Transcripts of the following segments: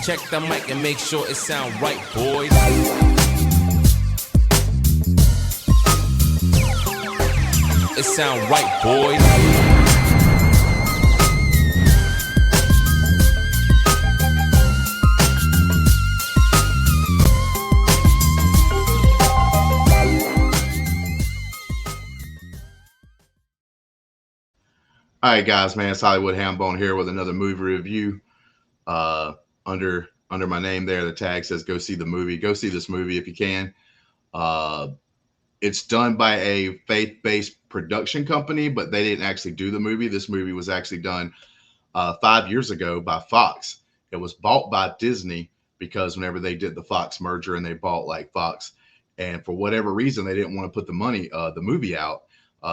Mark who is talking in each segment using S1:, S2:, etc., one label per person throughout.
S1: check the mic and make sure it sound right, boys. It sound right, boys.
S2: All right, guys, man, it's Hollywood Hambone here with another movie review. Under my name there, the tag says "Go see the movie." Go see this movie if you can. It's done by a faith-based production company, but they didn't actually do the movie. This movie was actually done 5 years ago by Fox. It was bought by Disney because whenever they did the Fox merger and they bought like Fox, and for whatever reason they didn't want to put the movie out.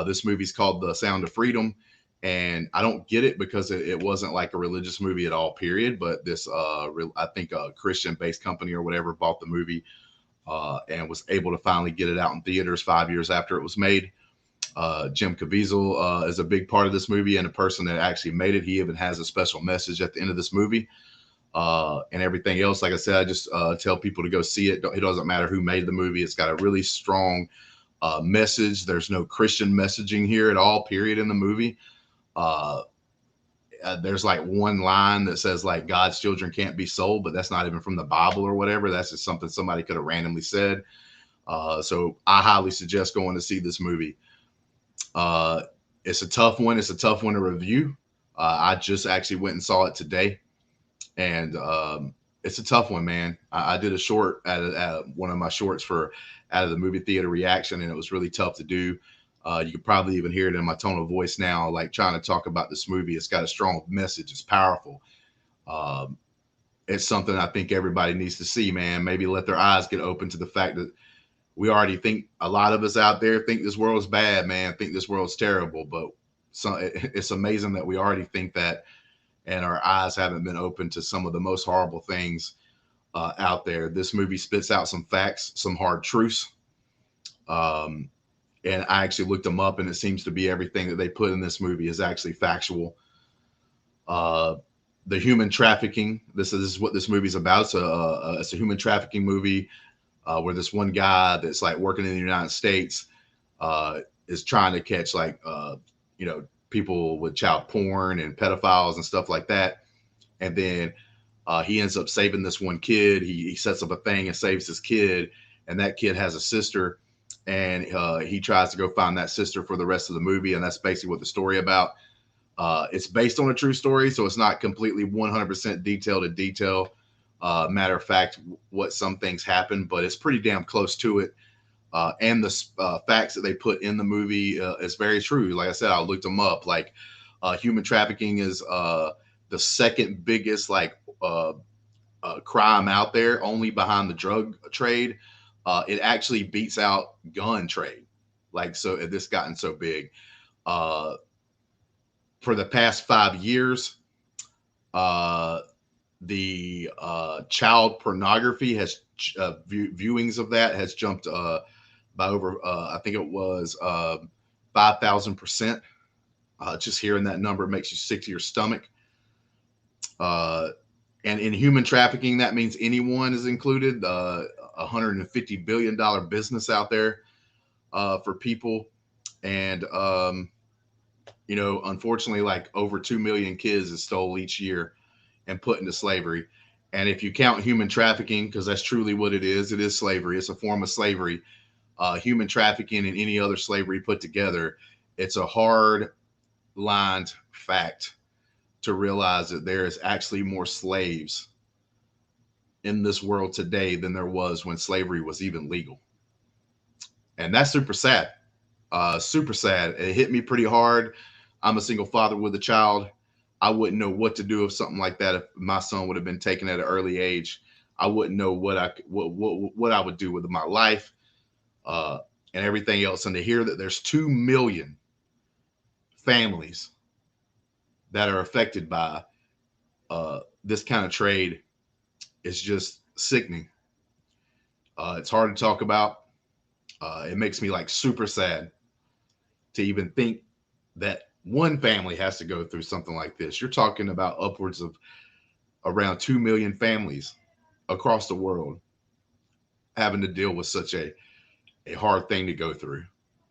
S2: This movie's called The Sound of Freedom. And I don't get it because it wasn't like a religious movie at all, period. But this, I think a Christian-based company or whatever bought the movie and was able to finally get it out in theaters 5 years after it was made. Jim Caviezel is a big part of this movie and a person that actually made it. He even has a special message at the end of this movie and everything else. Like I said, I just tell people to go see it. It doesn't matter who made the movie. It's got a really strong message. There's no Christian messaging here at all, period, in the movie. There's like one line that says like God's children can't be sold, but that's not even from the Bible or whatever. That's just something somebody could have randomly said. So I highly suggest going to see this movie. It's a tough one. It's a tough one to review. I just actually went and saw it today, and it's a tough one, man. I did a short at one of my shorts for out of the movie theater reaction, and it was really tough to do. You could probably even hear it in my tone of voice now, like trying to talk about this movie. It's got a strong message. It's powerful. It's something I think everybody needs to see, man. Maybe let their eyes get open to the fact that we already think, a lot of us out there think this world's bad, man, think this world's terrible. But it's amazing that we already think that, and our eyes haven't been open to some of the most horrible things out there. This movie spits out some facts, some hard truths. And I actually looked them up, and it seems to be everything that they put in this movie is actually factual. The human trafficking, this is what this movie's about. It's a human trafficking movie where this one guy that's like working in the United States is trying to catch like, people with child porn and pedophiles and stuff like that. And then he ends up saving this one kid. He sets up a thing and saves his kid, and that kid has a sister. And he tries to go find that sister for the rest of the movie. And that's basically what the story about. It's based on a true story, so it's not completely 100% detail to detail. Matter of fact, what some things happen, but it's pretty damn close to it. And the facts that they put in the movie is very true. Like I said, I looked them up. Like human trafficking is the second biggest crime out there, only behind the drug trade. It actually beats out gun trade. Like, so this gotten so big. For the past 5 years, the child pornography has viewings of that has jumped by over, I think it was 5,000%. Just hearing that number makes you sick to your stomach. And in human trafficking, that means anyone is included. $150 billion business out there for people. And, unfortunately, like over 2 million kids is stole each year and put into slavery. And if you count human trafficking, because that's truly what it is slavery. It's a form of slavery. Human trafficking and any other slavery put together, it's a hard lined fact to realize that there is actually more slaves in this world today than there was when slavery was even legal. And that's super sad. Super sad. It hit me pretty hard. I'm a single father with a child. I wouldn't know what to do if something like that, if my son would have been taken at an early age. I wouldn't know what I would do with my life and everything else. And to hear that there's 2 million families that are affected by this kind of trade is just sickening. It's hard to talk about. It makes me like super sad to even think that one family has to go through something like this. You're talking about upwards of around 2 million families across the world having to deal with such a hard thing to go through.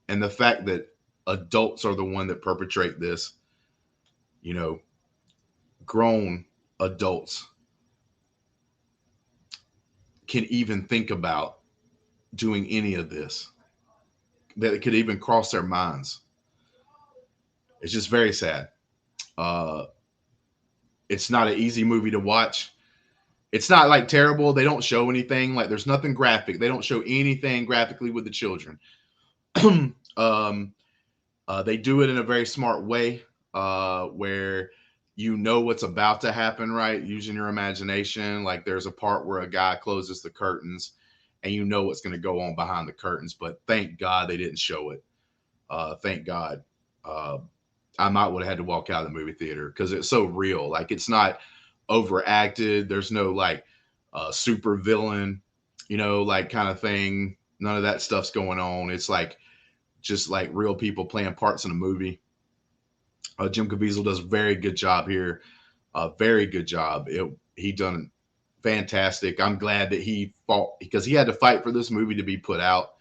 S2: And the fact that adults are the one that perpetrate this, you know, grown adults can even think about doing any of this, that it could even cross their minds. It's just very sad. It's not an easy movie to watch. It's not like terrible. They don't show anything. Like there's nothing graphic. They don't show anything graphically with the children. They do it in a very smart way, where you know what's about to happen, right? Using your imagination. Like there's a part where a guy closes the curtains and you know what's going to go on behind the curtains, but thank God they didn't show it. Thank God. I might would have had to walk out of the movie theater because it's so real. Like it's not overacted. There's no like super villain, you know, like kind of thing. None of that stuff's going on. It's like just like real people playing parts in a movie. Jim Caviezel does a very good job here. Very good job. He done fantastic. I'm glad that he fought because he had to fight for this movie to be put out.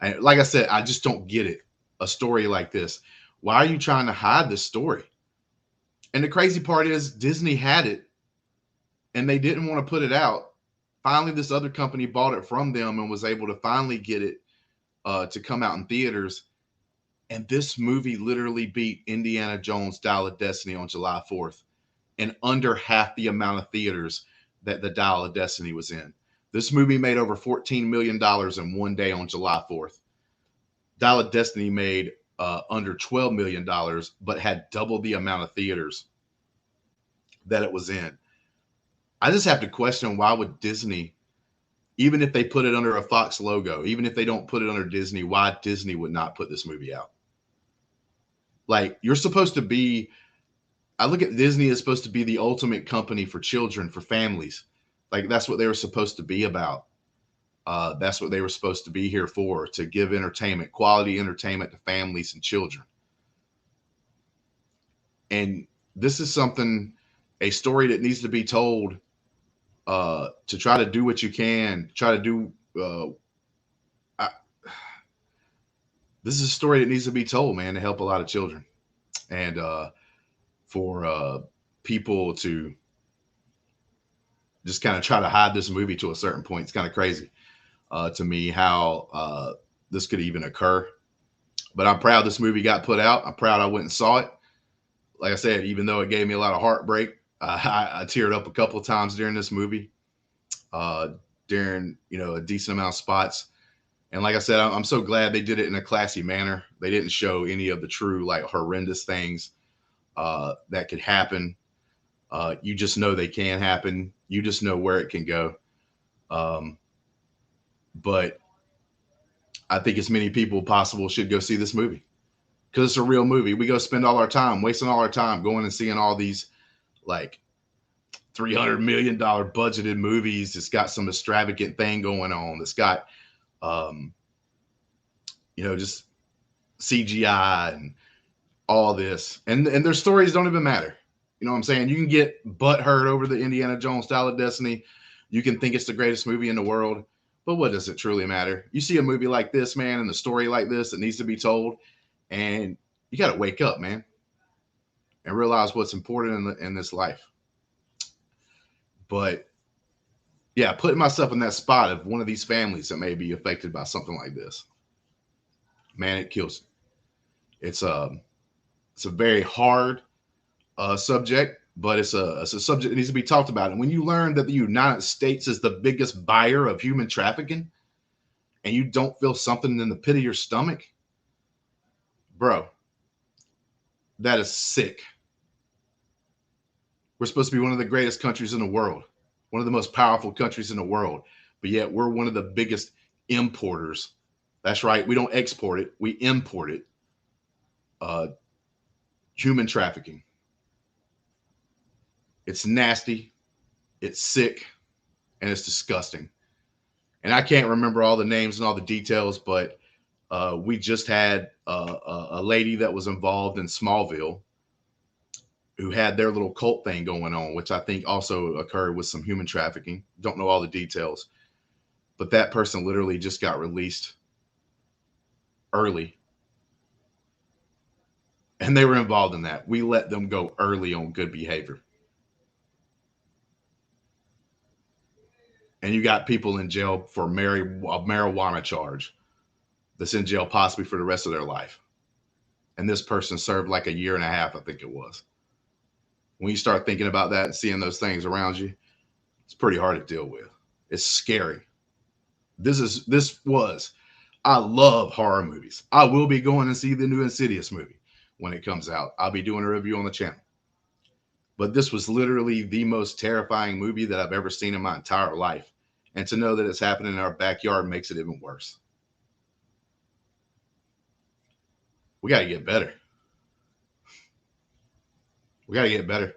S2: And like I said, I just don't get it. A story like this. Why are you trying to hide this story? And the crazy part is Disney had it and they didn't want to put it out. Finally, this other company bought it from them and was able to finally get it to come out in theaters. And this movie literally beat Indiana Jones' Dial of Destiny on July 4th in under half the amount of theaters that the Dial of Destiny was in. This movie made over $14 million in one day on July 4th. Dial of Destiny made under $12 million, but had double the amount of theaters that it was in. I just have to question, why would Disney, even if they put it under a Fox logo, even if they don't put it under Disney, why Disney would not put this movie out? Like, you're supposed to be, I look at Disney as supposed to be the ultimate company for children, for families. Like, that's what they were supposed to be about. That's what they were supposed to be here for, to give entertainment, quality entertainment to families and children. And this is something, a story that needs to be told, to try to do what you can, try to do. This is a story that needs to be told, man, to help a lot of children. And for people to just kind of try to hide this movie to a certain point, it's kind of crazy. To me, how this could even occur. But I'm proud this movie got put out. I'm proud I went and saw it. Like I said, even though it gave me a lot of heartbreak, I teared up a couple of times during this movie, during, you know, a decent amount of spots. And like I said, I'm so glad they did it in a classy manner. They didn't show any of the true, like, horrendous things that could happen. You just know they can happen. You just know where it can go. But I think as many people possible should go see this movie because it's a real movie. We go spend all our time, wasting all our time going and seeing all these like $300 million budgeted movies. It's got some extravagant thing going on. It's got, you know, just CGI and all this. And their stories don't even matter. You know what I'm saying? You can get butthurt over the Indiana Jones Dial of Destiny. You can think it's the greatest movie in the world. But what does it truly matter? You see a movie like this, man, and a story like this that needs to be told, and you got to wake up, man, and realize what's important in this life. But yeah, putting myself in that spot of one of these families that may be affected by something like this, man, it kills. It's a very hard subject. But it's a subject that needs to be talked about. And when you learn that the United States is the biggest buyer of human trafficking and you don't feel something in the pit of your stomach, bro, that is sick. We're supposed to be one of the greatest countries in the world, one of the most powerful countries in the world, but yet we're one of the biggest importers. That's right. We don't export it. We import it. Human trafficking. It's nasty, it's sick, and it's disgusting. And I can't remember all the names and all the details, but we just had a lady that was involved in Smallville who had their little cult thing going on, which I think also occurred with some human trafficking. Don't know all the details, but that person literally just got released early. And they were involved in that. We let them go early on good behavior. And you got people in jail for a marijuana charge that's in jail possibly for the rest of their life. And this person served like 1.5 years, I think it was. When you start thinking about that and seeing those things around you, it's pretty hard to deal with. It's scary. I love horror movies. I will be going and see the new Insidious movie when it comes out. I'll be doing a review on the channel. But this was literally the most terrifying movie that I've ever seen in my entire life. And to know that it's happening in our backyard makes it even worse. We got to get better. We got to get better.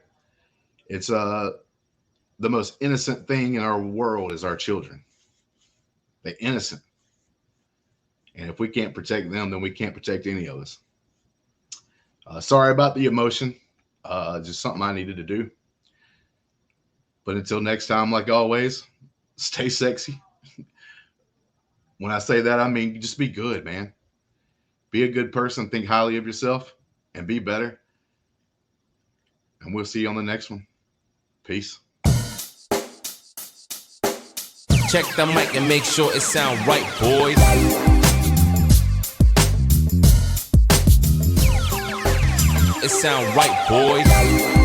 S2: It's the most innocent thing in our world is our children. They're innocent. And if we can't protect them, then we can't protect any of us. Sorry about the emotion. Just something I needed to do. But until next time, like always, stay sexy. When I say that, I mean just be good, man. Be a good person, think highly of yourself, and be better. And we'll see you on the next one. Peace.
S1: Check the mic and make sure it sound right, boys. It sound right, boys.